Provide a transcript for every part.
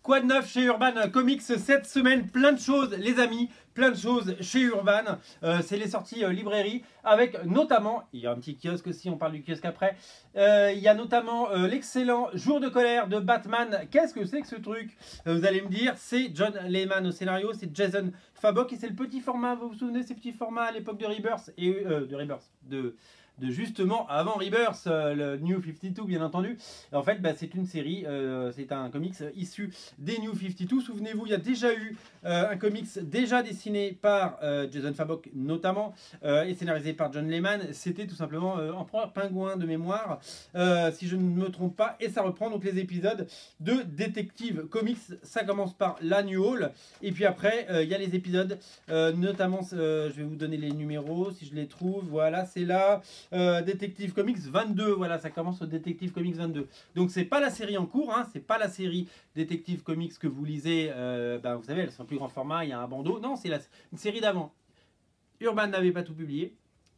Quoi de neuf chez Urban Comics cette semaine? Plein de choses les amis, plein de choses chez Urban. C'est les sorties librairie avec notamment, il y a un petit kiosque aussi, on parle du kiosque après. Il y a notamment l'excellent Jour de colère de Batman. Qu'est-ce que c'est que ce truc? Vous allez me dire, c'est John Layman au scénario, c'est Jason Fabok et c'est le petit format, vous vous souvenez ces petits formats à l'époque de Rebirth et de justement avant Rebirth, le New 52 bien entendu. En fait, c'est une série, c'est un comics issu des New 52. Souvenez-vous, il y a déjà eu un comics déjà dessiné par Jason Fabok notamment et scénarisé par John Layman. C'était tout simplement Empereur Pingouin de mémoire, si je ne me trompe pas. Et ça reprend donc les épisodes de Detective Comics. Ça commence par l'annual et puis après il y a les épisodes, notamment, je vais vous donner les numéros si je les trouve. Voilà, c'est là. Détective Comics 22, voilà, ça commence au Détective Comics 22. Donc c'est pas la série en cours, hein, c'est pas la série Détective Comics que vous lisez, vous savez, elles sont en plus grand format, il y a un bandeau. Non, c'est une série d'avant. Urban n'avait pas tout publié.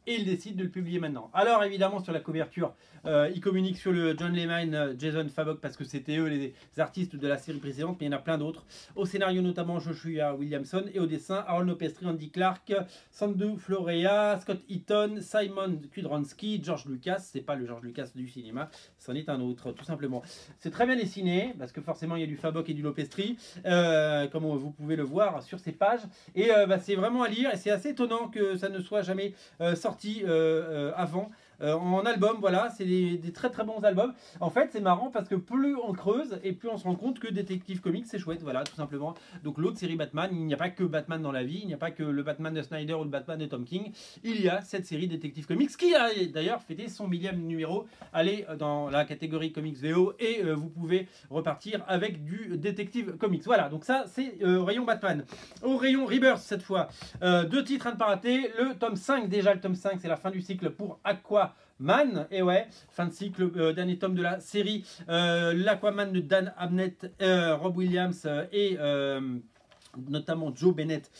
Et il décide de le publier maintenant. Alors évidemment sur la couverture, il communique sur le John Layman, Jason Fabok parce que c'était eux les artistes de la série précédente, mais il y en a plein d'autres. Au scénario notamment Joshua Williamson et au dessin Harold Lopestri, Andy Clark, Sandu Florea, Scott Eaton, Simon Kudronsky, George Lucas. C'est pas le George Lucas du cinéma, c'en est un autre tout simplement. C'est très bien dessiné parce que forcément il y a du Fabok et du Lopestri, comme vous pouvez le voir sur ces pages. Et c'est vraiment à lire et c'est assez étonnant que ça ne soit jamais sorti avant en album. Voilà, c'est des très très bons albums. En fait c'est marrant parce que plus on creuse et plus on se rend compte que Detective Comics c'est chouette, voilà, tout simplement. Donc l'autre série Batman, il n'y a pas que Batman dans la vie, il n'y a pas que le Batman de Snyder ou le Batman de Tom King, il y a cette série Detective Comics qui a d'ailleurs fêté son 1000e numéro. Allez dans la catégorie Comics VO et vous pouvez repartir avec du Detective Comics. Voilà, donc ça c'est rayon Batman. Au rayon Rebirth cette fois, deux titres à ne pas rater, le tome 5, déjà le tome 5 c'est la fin du cycle pour Aquaman, et ouais, fin de cycle, dernier tome de la série, l'Aquaman de Dan Abnett, Rob Williams et notamment Joe Bennett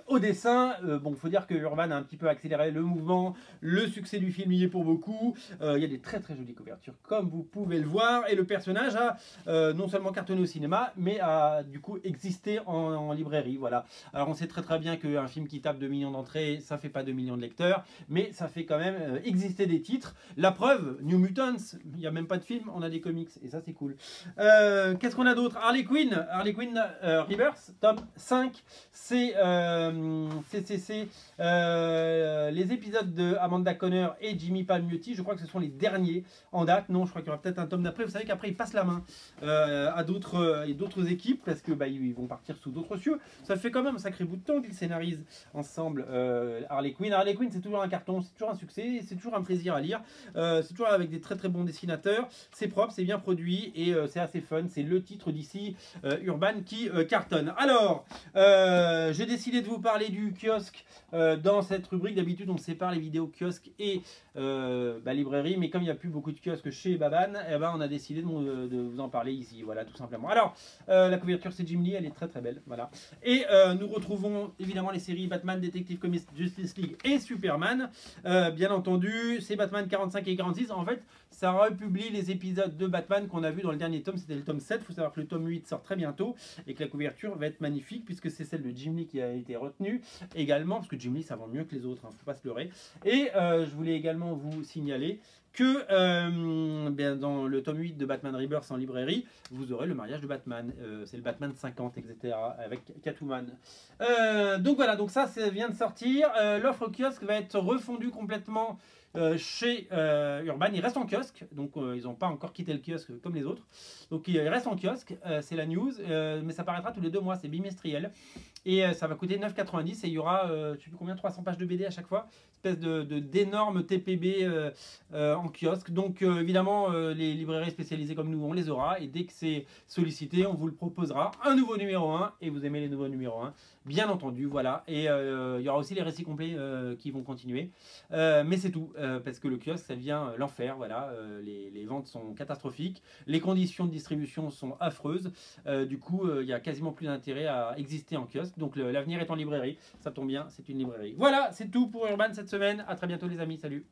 au dessin. Bon, il faut dire que Urban a un petit peu accéléré le mouvement, le succès du film y est pour beaucoup. Il y a des très très jolies couvertures comme vous pouvez le voir et le personnage a non seulement cartonné au cinéma mais a du coup existé en librairie. Voilà. Alors on sait très très bien qu'un film qui tape 2 millions d'entrées ça fait pas 2 millions de lecteurs, mais ça fait quand même exister des titres. La preuve, New Mutants, il n'y a même pas de film, on a des comics et ça c'est cool. Qu'est-ce qu'on a d'autre? Harley Quinn Rebirth tome 5, c'est les épisodes de Amanda Conner et Jimmy Palmiotti. Je crois que ce sont les derniers en date. Non, je crois qu'il y aura peut-être un tome d'après. Vous savez qu'après ils passent la main à d'autres équipes parce que ils vont partir sous d'autres cieux. Ça fait quand même un sacré bout de temps qu'ils scénarisent ensemble Harley Quinn. Harley Quinn c'est toujours un carton, c'est toujours un succès, c'est toujours un plaisir à lire. C'est toujours avec des très très bons dessinateurs. C'est propre, c'est bien produit et c'est assez fun. C'est le titre d'ici Urban qui cartonne. Alors j'ai décidé de vous parler du kiosque dans cette rubrique. D'habitude on sépare les vidéos kiosque et librairie, mais comme il n'y a plus beaucoup de kiosques chez Baban, on a décidé de vous en parler ici, voilà, tout simplement. Alors la couverture c'est Jim Lee, elle est très très belle, voilà. Et nous retrouvons évidemment les séries Batman, Detective Comics, Justice League et Superman. Bien entendu, c'est Batman 45 et 46. En fait, ça republie les épisodes de Batman qu'on a vu dans le dernier tome, c'était le tome 7. Il faut savoir que le tome 8 sort très bientôt et que la couverture va être magnifique puisque c'est celle de Jim Lee qui a été retenue également, parce que Jim Lee ça vend mieux que les autres, hein, faut pas se leurrer. Et je voulais également vous signaler que dans le tome 8 de Batman Rebirth en librairie, vous aurez le mariage de Batman, c'est le Batman 50, etc. avec Catwoman. Donc voilà, donc ça vient de sortir. L'offre kiosque va être refondue complètement chez Urban. Il reste en kiosque, donc ils n'ont pas encore quitté le kiosque comme les autres. Donc il reste en kiosque, c'est la news, mais ça paraîtra tous les 2 mois, c'est bimestriel. Et ça va coûter 9,90 et il y aura, je ne sais plus combien, 300 pages de BD à chaque fois. Espèce d'énormes TPB en kiosque. Donc évidemment, les librairies spécialisées comme nous, on les aura. Et dès que c'est sollicité, on vous le proposera. Un nouveau numéro 1. Et vous aimez les nouveaux numéros 1, bien entendu, voilà. Et il y aura aussi les récits complets qui vont continuer. Mais c'est tout, parce que le kiosque, ça devient l'enfer, voilà. Les ventes sont catastrophiques. Les conditions de distribution sont affreuses. Du coup, il y a quasiment plus d'intérêt à exister en kiosque. Donc l'avenir est en librairie. Ça tombe bien, c'est une librairie. Voilà, c'est tout pour Urban cette semaine. À très bientôt les amis, salut.